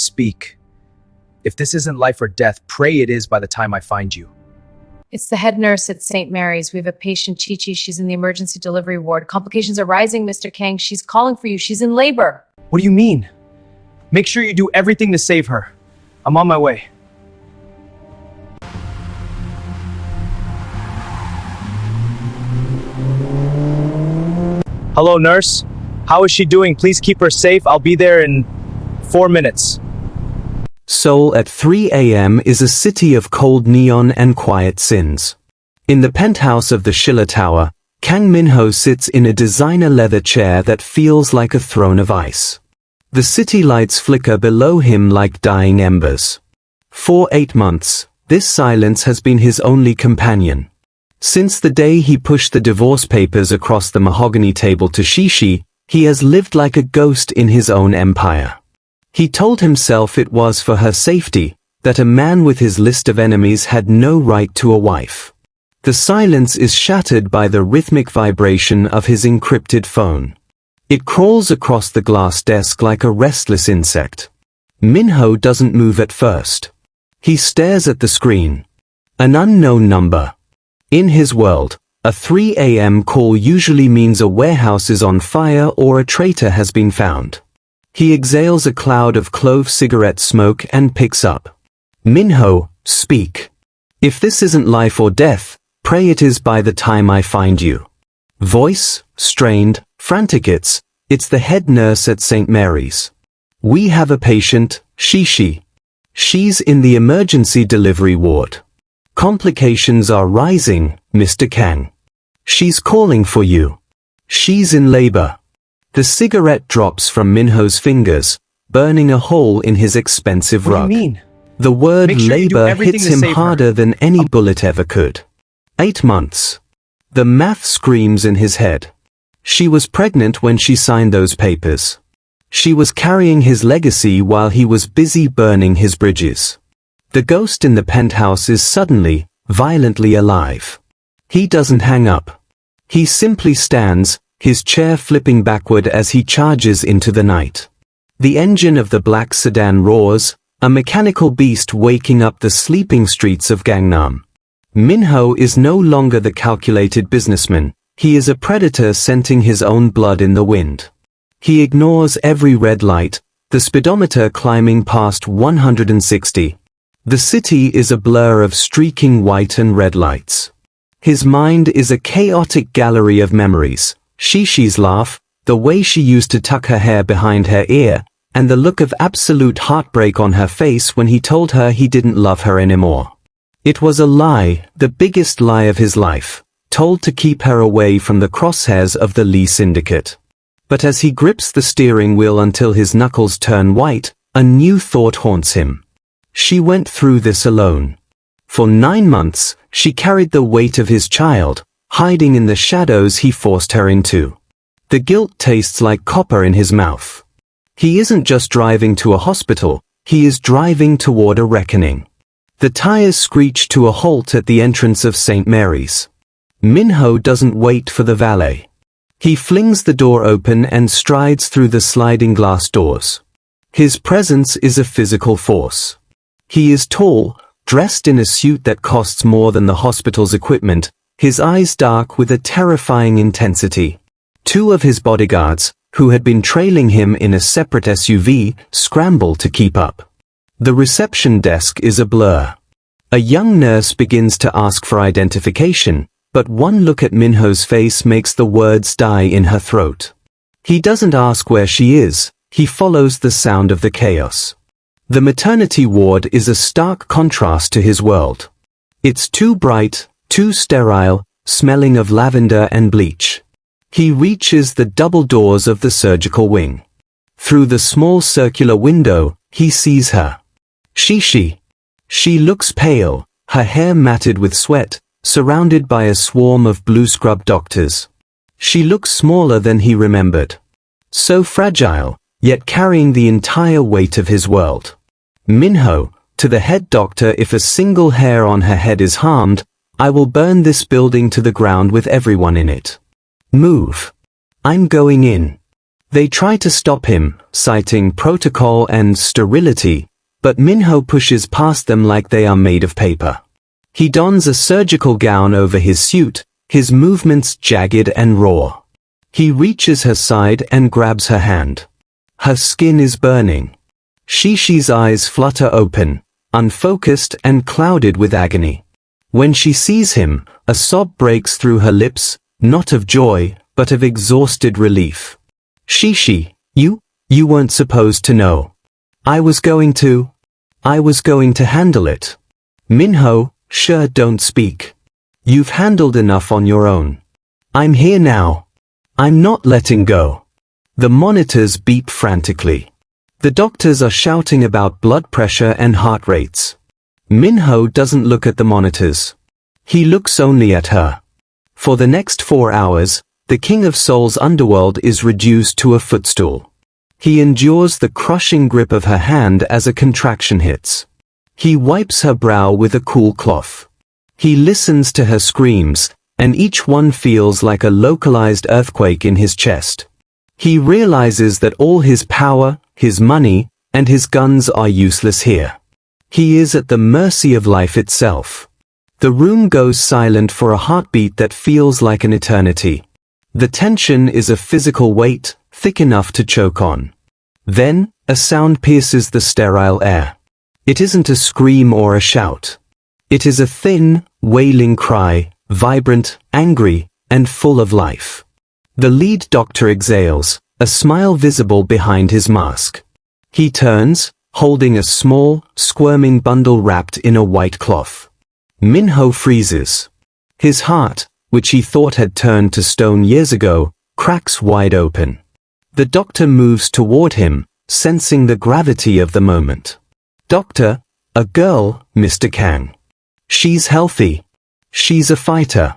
speak. If this isn't life or death, pray it is by the time I find you. It's the head nurse at St. Mary's. We have a patient, Chi-Chi. She's in the emergency delivery ward. Complications are rising, Mr. Kang. She's calling for you. She's in labor. What do you mean? Make sure you do everything to save her. I'm on my way. Hello, nurse. How is she doing? Please keep her safe. I'll be there in 4 minutes. Seoul at 3 a.m. is a city of cold neon and quiet sins. In the penthouse of the Schiller Tower, Kang Minho sits in a designer leather chair that feels like a throne of ice. The city lights flicker below him like dying embers. For 8 months, this silence has been his only companion. Since the day he pushed the divorce papers across the mahogany table to Shishi, he has lived like a ghost in his own empire. He told himself it was for her safety, that a man with his list of enemies had no right to a wife. The silence is shattered by the rhythmic vibration of his encrypted phone. It crawls across the glass desk like a restless insect. Minho doesn't move at first. He stares at the screen. An unknown number. In his world, a 3 a.m. call usually means a warehouse is on fire or a traitor has been found. He exhales a cloud of clove cigarette smoke and picks up. Minho, speak. If this isn't life or death, pray it is by the time I find you. Voice, strained, frantic. It's the head nurse at St. Mary's. We have a patient, Shishi. She's in the emergency delivery ward. Complications are rising, Mr. Kang. She's calling for you. She's in labor. The cigarette drops from Minho's fingers, burning a hole in his expensive rug. What do you mean? The word Make sure you do labor everything hits to him save her. harder than any bullet ever could. 8 months. The math screams in his head. She was pregnant when she signed those papers. She was carrying his legacy while he was busy burning his bridges. The ghost in the penthouse is suddenly, violently alive. He doesn't hang up. He simply stands, his chair flipping backward as he charges into the night. The engine of the black sedan roars, a mechanical beast waking up the sleeping streets of Gangnam. Minho is no longer the calculated businessman, he is a predator scenting his own blood in the wind. He ignores every red light, the speedometer climbing past 160. The city is a blur of streaking white and red lights. His mind is a chaotic gallery of memories. Shishi's laugh, the way she used to tuck her hair behind her ear, and the look of absolute heartbreak on her face when he told her he didn't love her anymore. It was a lie, the biggest lie of his life, told to keep her away from the crosshairs of the Lee syndicate. But as he grips the steering wheel until his knuckles turn white, a new thought haunts him. She went through this alone. For 9 months, she carried the weight of his child, hiding in the shadows he forced her into. The guilt tastes like copper in his mouth. He isn't just driving to a hospital, he is driving toward a reckoning. The tires screech to a halt at the entrance of St. Mary's. Minho doesn't wait for the valet. He flings the door open and strides through the sliding glass doors. His presence is a physical force. He is tall, dressed in a suit that costs more than the hospital's equipment, his eyes dark with a terrifying intensity. 2 of his bodyguards, who had been trailing him in a separate SUV, scramble to keep up. The reception desk is a blur. A young nurse begins to ask for identification, but one look at Minho's face makes the words die in her throat. He doesn't ask where she is, he follows the sound of the chaos. The maternity ward is a stark contrast to his world. It's too bright, too sterile, smelling of lavender and bleach. He reaches the double doors of the surgical wing. Through the small circular window, he sees her. Shishi. She looks pale, her hair matted with sweat, surrounded by a swarm of blue-scrubbed doctors. She looks smaller than he remembered. So fragile, yet carrying the entire weight of his world. Minho, to the head doctor, if a single hair on her head is harmed, I will burn this building to the ground with everyone in it. Move. I'm going in. They try to stop him, citing protocol and sterility, but Minho pushes past them like they are made of paper. He dons a surgical gown over his suit, his movements jagged and raw. He reaches her side and grabs her hand. Her skin is burning. Shishi's eyes flutter open, unfocused and clouded with agony. When she sees him, a sob breaks through her lips, not of joy, but of exhausted relief. Shishi, you weren't supposed to know. I was going to handle it. Minho, sure, don't speak. You've handled enough on your own. I'm here now. I'm not letting go. The monitors beep frantically. The doctors are shouting about blood pressure and heart rates. Minho doesn't look at the monitors. He looks only at her. For the next 4 hours, the King of Soul's underworld is reduced to a footstool. He endures the crushing grip of her hand as a contraction hits. He wipes her brow with a cool cloth. He listens to her screams, and each one feels like a localized earthquake in his chest. He realizes that all his power, his money, and his guns are useless here. He is at the mercy of life itself. The room goes silent for a heartbeat that feels like an eternity. The tension is a physical weight, thick enough to choke on. Then, a sound pierces the sterile air. It isn't a scream or a shout. It is a thin, wailing cry, vibrant, angry, and full of life. The lead doctor exhales, a smile visible behind his mask. He turns, holding a small, squirming bundle wrapped in a white cloth. Minho freezes. His heart, which he thought had turned to stone years ago, cracks wide open. The doctor moves toward him, sensing the gravity of the moment. Doctor, a girl, Mr. Kang. She's healthy. She's a fighter.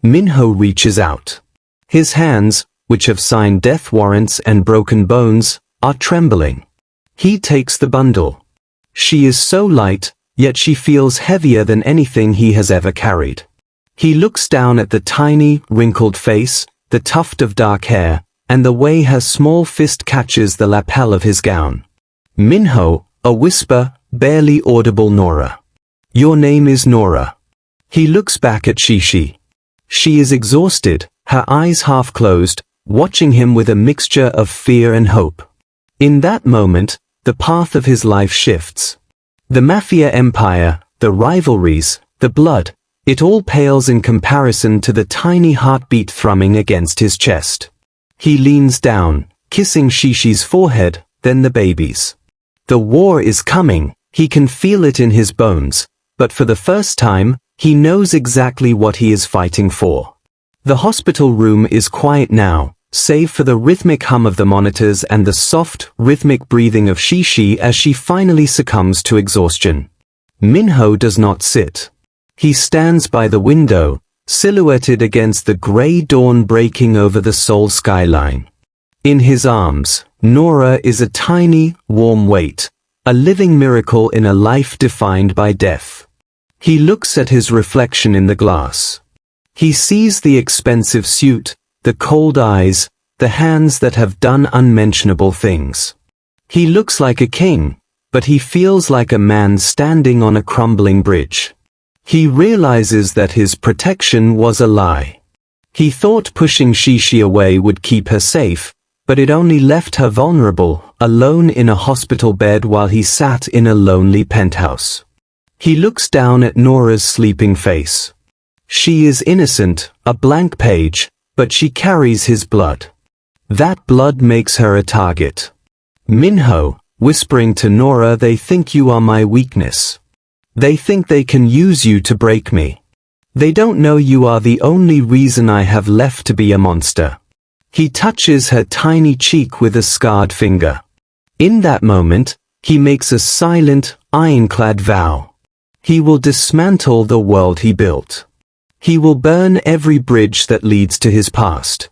Minho reaches out. His hands, which have signed death warrants and broken bones, are trembling. He takes the bundle. She is so light, yet she feels heavier than anything he has ever carried. He looks down at the tiny, wrinkled face, the tuft of dark hair, and the way her small fist catches the lapel of his gown. Minho, a whisper, barely audible Nora. Your name is Nora. He looks back at Shishi. She is exhausted, her eyes half closed, watching him with a mixture of fear and hope. In that moment, the path of his life shifts. The Mafia empire, the rivalries, the blood, it all pales in comparison to the tiny heartbeat thrumming against his chest. He leans down, kissing Shishi's forehead, then the baby's. The war is coming, he can feel it in his bones, but for the first time, he knows exactly what he is fighting for. The hospital room is quiet now, save for the rhythmic hum of the monitors and the soft, rhythmic breathing of Shishi as she finally succumbs to exhaustion. Minho does not sit. He stands by the window, silhouetted against the gray dawn breaking over the Seoul skyline. In his arms, Nora is a tiny, warm weight, a living miracle in a life defined by death. He looks at his reflection in the glass. He sees the expensive suit, the cold eyes, the hands that have done unmentionable things. He looks like a king, but he feels like a man standing on a crumbling bridge. He realizes that his protection was a lie. He thought pushing Shishi away would keep her safe, but it only left her vulnerable, alone in a hospital bed while he sat in a lonely penthouse. He looks down at Nora's sleeping face. She is innocent, a blank page, but she carries his blood. That blood makes her a target. Minho, whispering to Nora, they think you are my weakness. They think they can use you to break me. They don't know you are the only reason I have left to be a monster. He touches her tiny cheek with a scarred finger. In that moment, he makes a silent, ironclad vow. He will dismantle the world he built. He will burn every bridge that leads to his past.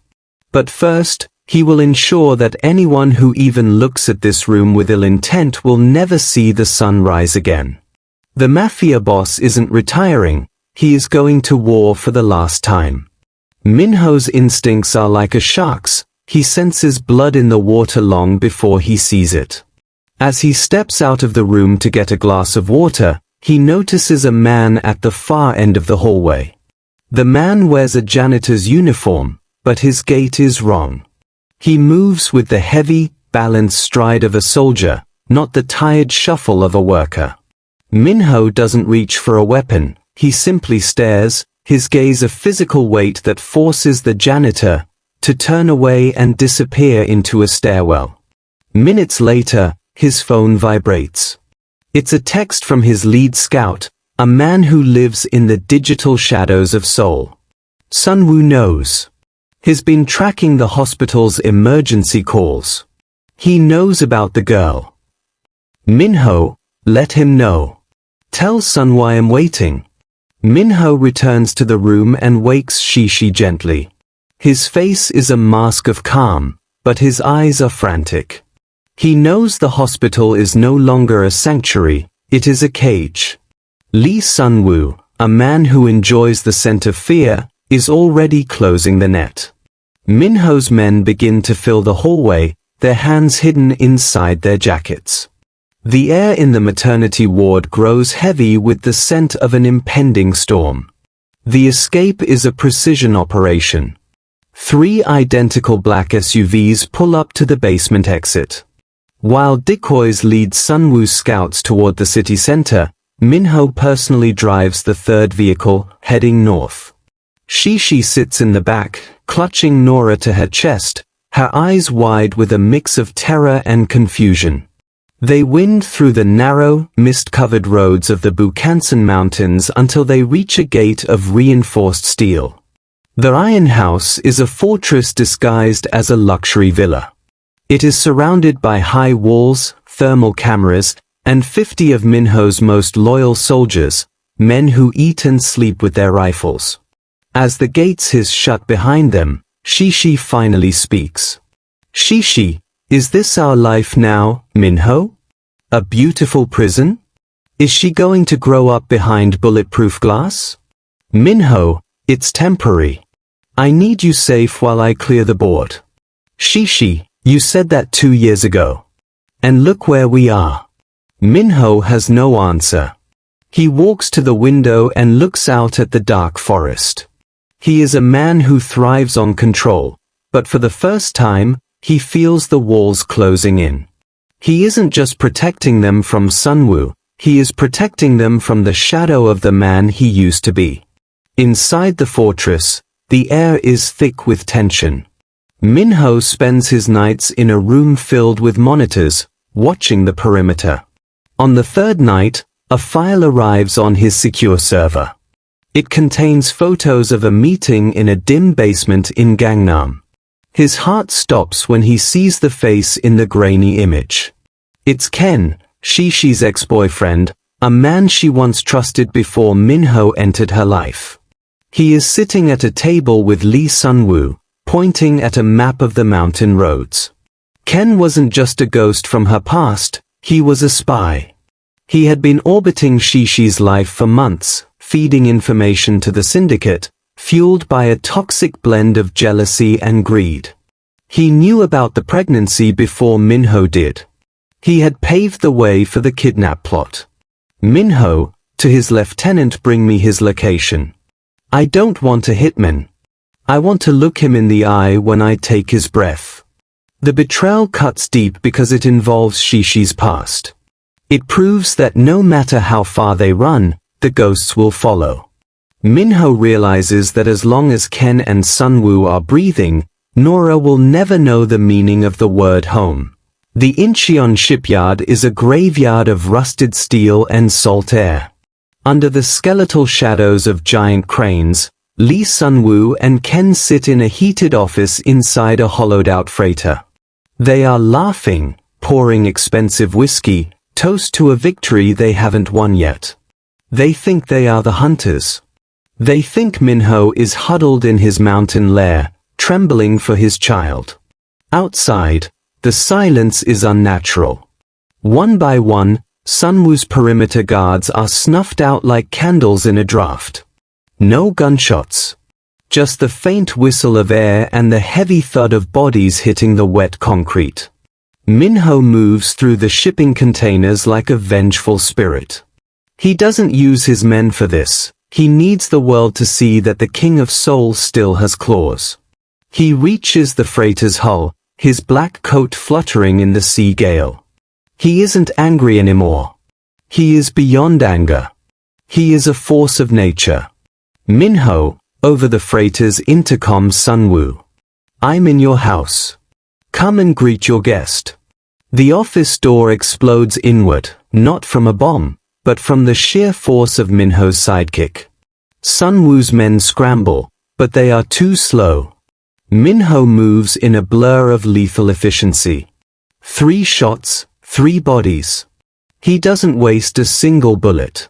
But first, he will ensure that anyone who even looks at this room with ill intent will never see the sun rise again. The Mafia boss isn't retiring, he is going to war for the last time. Minho's instincts are like a shark's, he senses blood in the water long before he sees it. As he steps out of the room to get a glass of water, he notices a man at the far end of the hallway. The man wears a janitor's uniform, but his gait is wrong. He moves with the heavy, balanced stride of a soldier, not the tired shuffle of a worker. Minho doesn't reach for a weapon, he simply stares, his gaze a physical weight that forces the janitor to turn away and disappear into a stairwell. Minutes later, his phone vibrates. It's a text from his lead scout, a man who lives in the digital shadows of Seoul. Sunwoo knows. He's been tracking the hospital's emergency calls. He knows about the girl. Minho, let him know. Tell Sunwoo I am waiting. Minho returns to the room and wakes Shishi gently. His face is a mask of calm, but his eyes are frantic. He knows the hospital is no longer a sanctuary, it is a cage. Lee Sunwoo, a man who enjoys the scent of fear, is already closing the net. Minho's men begin to fill the hallway, their hands hidden inside their jackets. The air in the maternity ward grows heavy with the scent of an impending storm. The escape is a precision operation. 3 identical black SUVs pull up to the basement exit. While decoys lead Sunwoo's scouts toward the city center, Minho personally drives the third vehicle, heading north. Shishi sits in the back, clutching Nora to her chest, her eyes wide with a mix of terror and confusion. They wind through the narrow, mist-covered roads of the Bukhansan Mountains until they reach a gate of reinforced steel. The Iron House is a fortress disguised as a luxury villa. It is surrounded by high walls, thermal cameras, and 50 of Minho's most loyal soldiers, men who eat and sleep with their rifles. As the gates hiss shut behind them, Shishi finally speaks. Shishi, is this our life now, Minho? A beautiful prison? Is she going to grow up behind bulletproof glass? Minho, it's temporary. I need you safe while I clear the board. Shishi, you said that 2 years ago. And look where we are. Minho has no answer. He walks to the window and looks out at the dark forest. He is a man who thrives on control, but for the first time, he feels the walls closing in. He isn't just protecting them from Sunwoo, he is protecting them from the shadow of the man he used to be. Inside the fortress, the air is thick with tension. Minho spends his nights in a room filled with monitors, watching the perimeter. On the third night, a file arrives on his secure server. It contains photos of a meeting in a dim basement in Gangnam. His heart stops when he sees the face in the grainy image. It's Ken, Shishi's ex-boyfriend, a man she once trusted before Minho entered her life. He is sitting at a table with Lee Sunwoo, pointing at a map of the mountain roads. Ken wasn't just a ghost from her past, he was a spy. He had been orbiting Shishi's life for months, feeding information to the syndicate, fueled by a toxic blend of jealousy and greed. He knew about the pregnancy before Minho did. He had paved the way for the kidnap plot. Minho, to his lieutenant, bring me his location. I don't want a hitman. I want to look him in the eye when I take his breath. The betrayal cuts deep because it involves Shishi's past. It proves that no matter how far they run, the ghosts will follow. Minho realizes that as long as Ken and Sunwoo are breathing, Nora will never know the meaning of the word home. The Incheon shipyard is a graveyard of rusted steel and salt air. Under the skeletal shadows of giant cranes, Lee Sunwoo and Ken sit in a heated office inside a hollowed-out freighter. They are laughing, pouring expensive whiskey, toast to a victory they haven't won yet. They think they are the hunters. They think Minho is huddled in his mountain lair, trembling for his child. Outside, the silence is unnatural. One by one, Sunwoo's perimeter guards are snuffed out like candles in a draft. No gunshots. just the faint whistle of air and the heavy thud of bodies hitting the wet concrete. Minho moves through the shipping containers like a vengeful spirit. He doesn't use his men for this. He needs the world to see that the King of Seoul still has claws. He reaches the freighter's hull, his black coat fluttering in the sea gale. He isn't angry anymore. He is beyond anger. He is a force of nature. Minho, over the freighter's intercom, Sunwoo. I'm in your house. Come and greet your guest. The office door explodes inward, not from a bomb, but from the sheer force of Minho's sidekick. Sunwoo's men scramble, but they are too slow. Minho moves in a blur of lethal efficiency. 3 shots, 3 bodies. He doesn't waste a single bullet.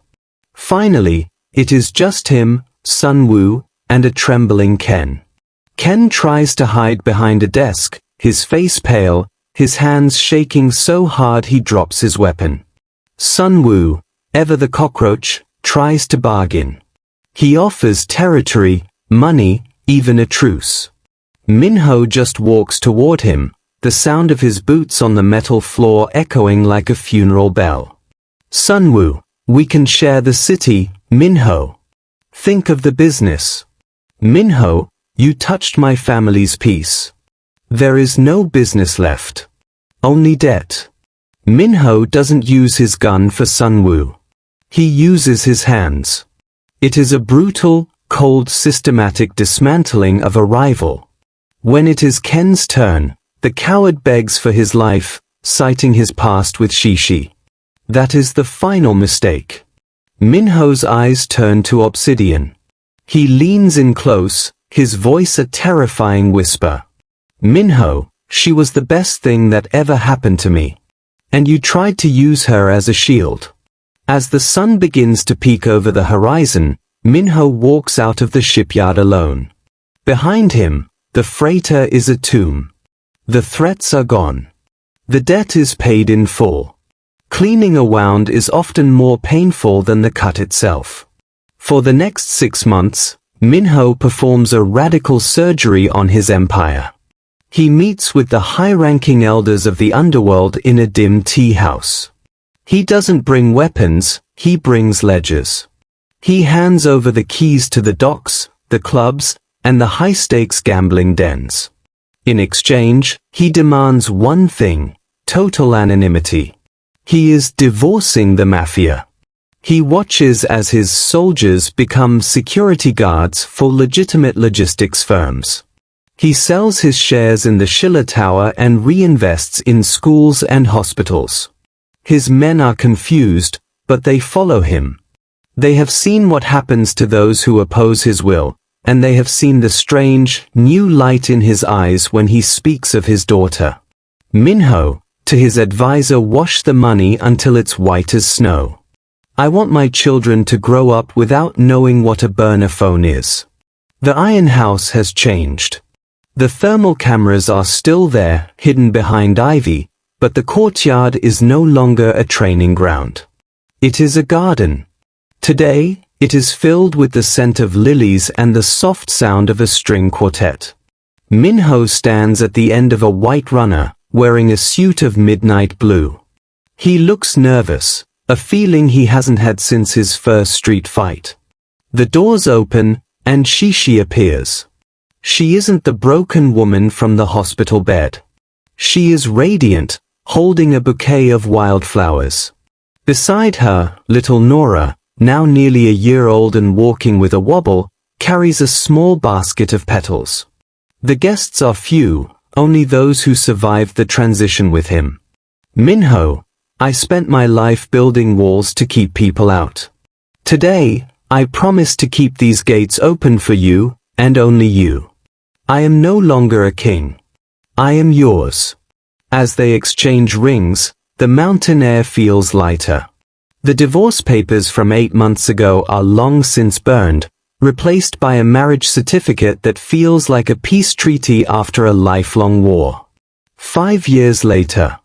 Finally, it is just him, Sunwoo, and a trembling Ken. Ken tries to hide behind a desk, his face pale, his hands shaking so hard he drops his weapon. Sunwoo, ever the cockroach, tries to bargain. He offers territory, money, even a truce. Minho just walks toward him, the sound of his boots on the metal floor echoing like a funeral bell. Sunwoo, we can share the city, Minho. Think of the business. Minho, you touched my family's peace. There is no business left. Only debt. Minho doesn't use his gun for Sunwoo. He uses his hands. It is a brutal, cold, systematic dismantling of a rival. When it is Ken's turn, the coward begs for his life, citing his past with Shishi. That is the final mistake. Minho's eyes turn to obsidian. He leans in close, his voice a terrifying whisper. Minho, she was the best thing that ever happened to me. And you tried to use her as a shield. As the sun begins to peek over the horizon, Minho walks out of the shipyard alone. Behind him, the freighter is a tomb. The threats are gone. The debt is paid in full. Cleaning a wound is often more painful than the cut itself. For the next 6 months, Minho performs a radical surgery on his empire. He meets with the high-ranking elders of the underworld in a dim tea house. He doesn't bring weapons, he brings ledgers. He hands over the keys to the docks, the clubs, and the high-stakes gambling dens. In exchange, he demands one thing: total anonymity. He is divorcing the Mafia. He watches as his soldiers become security guards for legitimate logistics firms. He sells his shares in the Schiller Tower and reinvests in schools and hospitals. His men are confused, but they follow him. They have seen what happens to those who oppose his will, and they have seen the strange, new light in his eyes when he speaks of his daughter. Minho, to his advisor, wash the money until it's white as snow. I want my children to grow up without knowing what a burner phone is. The Iron House has changed. The thermal cameras are still there, hidden behind ivy, but the courtyard is no longer a training ground. It is a garden. Today, it is filled with the scent of lilies and the soft sound of a string quartet. Minho stands at the end of a white runner, wearing a suit of midnight blue. He looks nervous, a feeling he hasn't had since his first street fight. The doors open, and Shishi appears. She isn't the broken woman from the hospital bed. She is radiant, holding a bouquet of wildflowers. Beside her, little Nora, now nearly a year old and walking with a wobble, carries a small basket of petals. The guests are few, only those who survived the transition with him. Minho, I spent my life building walls to keep people out. Today, I promise to keep these gates open for you, and only you. I am no longer a king. I am yours. As they exchange rings, the mountain air feels lighter. The divorce papers from 8 months ago are long since burned, replaced by a marriage certificate that feels like a peace treaty after a lifelong war. 5 years later.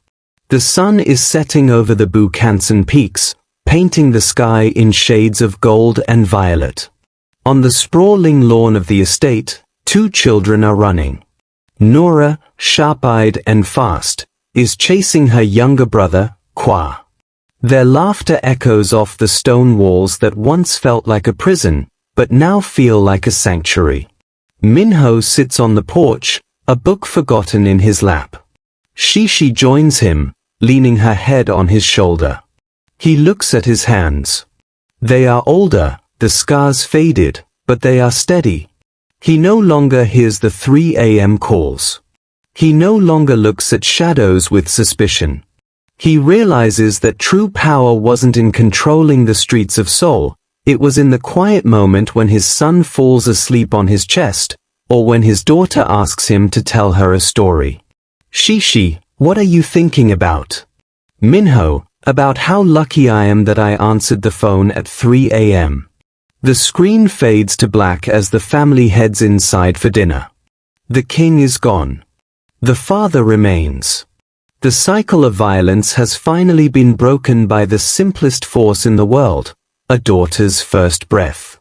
The sun is setting over the Bukhansan peaks, painting the sky in shades of gold and violet. On the sprawling lawn of the estate, two children are running. Nora, sharp-eyed and fast, is chasing her younger brother, Kwa. Their laughter echoes off the stone walls that once felt like a prison, but now feel like a sanctuary. Minho sits on the porch, a book forgotten in his lap. Shishi joins him, leaning her head on his shoulder. He looks at his hands. They are older, the scars faded, but they are steady. He no longer hears the 3 a.m. calls. He no longer looks at shadows with suspicion. He realizes that true power wasn't in controlling the streets of Seoul, it was in the quiet moment when his son falls asleep on his chest, or when his daughter asks him to tell her a story. Shishi, what are you thinking about? Minho, about how lucky I am that I answered the phone at 3 a.m. The screen fades to black as the family heads inside for dinner. The king is gone. The father remains. The cycle of violence has finally been broken by the simplest force in the world, a daughter's first breath.